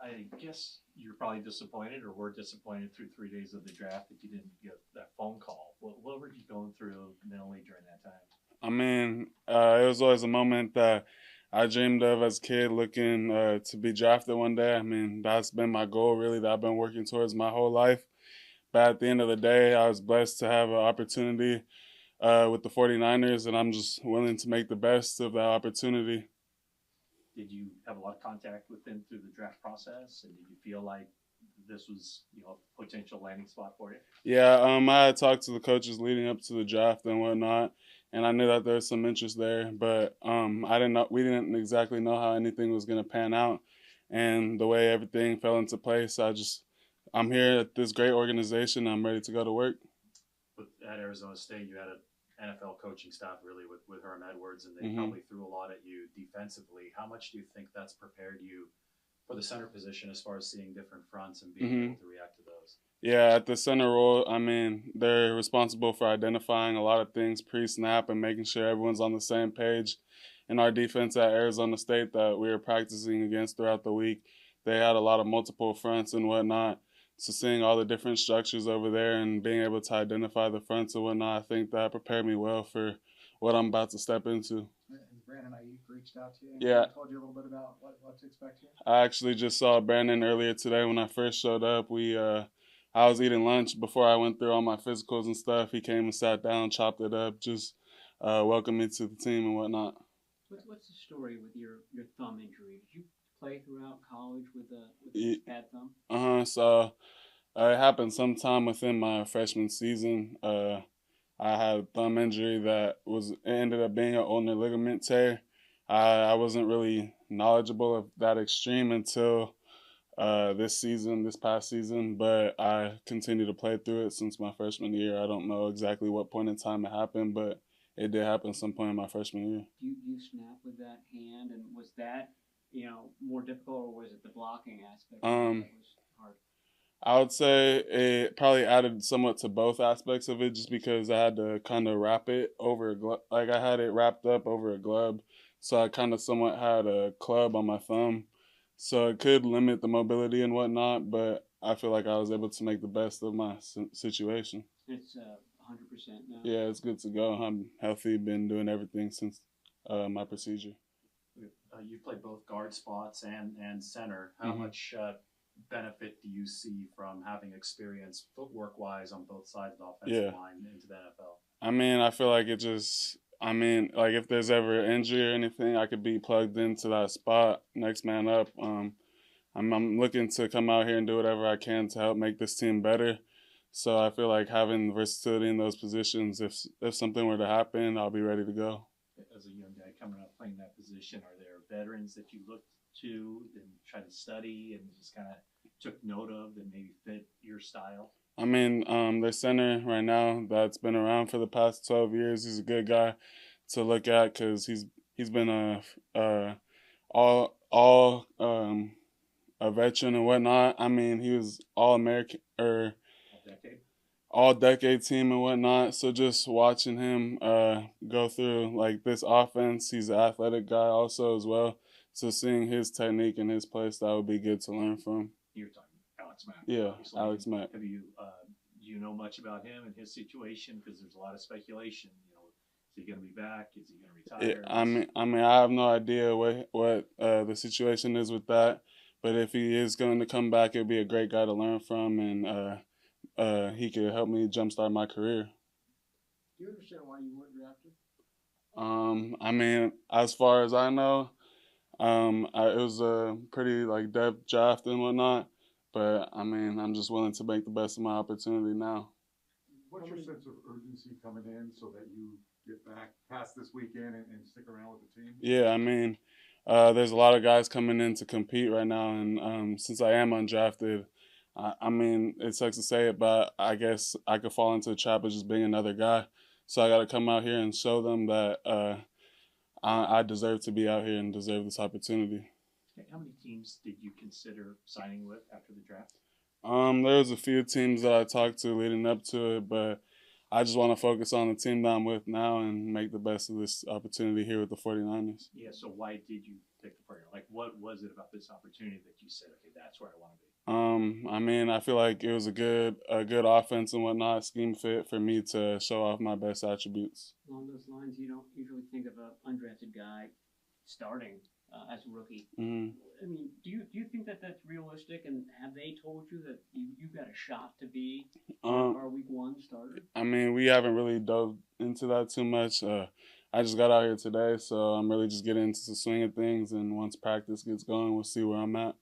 I guess you're probably disappointed or were disappointed through 3 days of the draft that you didn't get that phone call. What were you going through mentally during that time? I mean, it was always a moment that I dreamed of as a kid, looking to be drafted one day. I mean, that's been my goal, really, that I've been working towards my whole life. But at the end of the day, I was blessed to have an opportunity with the 49ers, and I'm just willing to make the best of that opportunity. Did you have a lot of contact with them through the draft process, and did you feel like this was a potential landing spot for you? Yeah, I had talked to the coaches leading up to the draft and whatnot, and I knew that there was some interest there, but I didn't know we didn't exactly know how anything was going to pan out, and the way everything fell into place, I'm here at this great organization. I'm ready to go to work. At Arizona State, you had an NFL coaching staff really with Herm Edwards, and they Hmm. probably threw a lot at you defensively. How much do you think that's prepared you for the center position as far as seeing different fronts and being Hmm. able to react to those? Yeah, at the center role, I mean, they're responsible for identifying a lot of things pre-snap and making sure everyone's on the same page. In our defense at Arizona State that we were practicing against throughout the week, they had a lot of multiple fronts and whatnot. So seeing all the different structures over there and being able to identify the fronts and whatnot, I think that prepared me well for what I'm about to step into. Has Brandon Ayuk reached out to you and Yeah, told you a little bit about what to expect here? I actually just saw Brandon earlier today when I first showed up. I was eating lunch before I went through all my physicals and stuff. He came and sat down, chopped it up, just welcomed me to the team and whatnot. What's the story with your thumb injury? Did you play throughout college with a bad thumb? So it happened sometime within my freshman season. I had a thumb injury that was it ended up being an ulnar ligament tear. I wasn't really knowledgeable of that extreme until this past season, but I continue to play through it since my freshman year. I don't know exactly what point in time it happened, but it did happen some point in my freshman year. Do you snap with that hand, and was that more difficult, or was it the blocking aspect of it Um, that was hard? I would say it probably added somewhat to both aspects of it, just because I had to kind of wrap it over a glove. Like I had it wrapped up over a glove, so I kind of somewhat had a club on my thumb, so it could limit the mobility and whatnot. But I feel like I was able to make the best of my situation. It's 100% now. Yeah, it's good to go. I'm healthy. Been doing everything since my procedure. You played both guard spots and center. How Hmm. much benefit do you see from having experience footwork wise on both sides of the offensive Yeah, line into the NFL? I mean, I feel like it just. I mean, like if there's ever an injury or anything, I could be plugged into that spot, next man up. I'm looking to come out here and do whatever I can to help make this team better. So I feel like having versatility in those positions, if something were to happen, I'll be ready to go. As a young guy coming up playing that position, are there veterans that you looked to and tried to study and just kind of took note of that maybe fit your style? I mean, the center right now that's been around for the past 12 years. He's a good guy to look at because he's been all a veteran and whatnot. I mean, he was all American or A decade. all decade team and whatnot. So just watching him go through like this offense, he's an athletic guy also as well. So seeing his technique and his play style would be good to learn from. You're talking Alex Mack, Yeah, obviously. Alex Mack. Have you do you know much about him and his situation? Because there's a lot of speculation. Is he going to be back? Is he going to It, retire? I mean, I have no idea what the situation is with that. But if he is going to come back, it'd be a great guy to learn from, and he could help me jumpstart my career. Do you understand why you weren't drafted? I mean, as far as I know, it was a pretty like depth draft and whatnot. But I mean, I'm just willing to make the best of my opportunity now. What's your sense of urgency coming in so that you get back past this weekend and stick around with the team? Yeah, I mean, there's a lot of guys coming in to compete right now, and since I am undrafted, I mean, it sucks to say it, but I guess I could fall into the trap of just being another guy. So I got to come out here and show them that I deserve to be out here and deserve this opportunity. Okay, how many teams did you consider signing with after the draft? There was a few teams that I talked to leading up to it, but I just want to focus on the team that I'm with now and make the best of this opportunity here with the 49ers. Yeah, so why did you pick the 49ers? Like, what was it about this opportunity that you said, okay, that's where I want to be? I mean, I feel like it was a good offense and whatnot, scheme fit for me to show off my best attributes. Along those lines, you don't usually think of an undrafted guy starting as a rookie. Mm-hmm. I mean, do you think that that's realistic? And have they told you that you've got a shot to be our week 1 starter? I mean, we haven't really dove into that too much. I just got out here today, so I'm really just getting into the swing of things. And once practice gets going, we'll see where I'm at.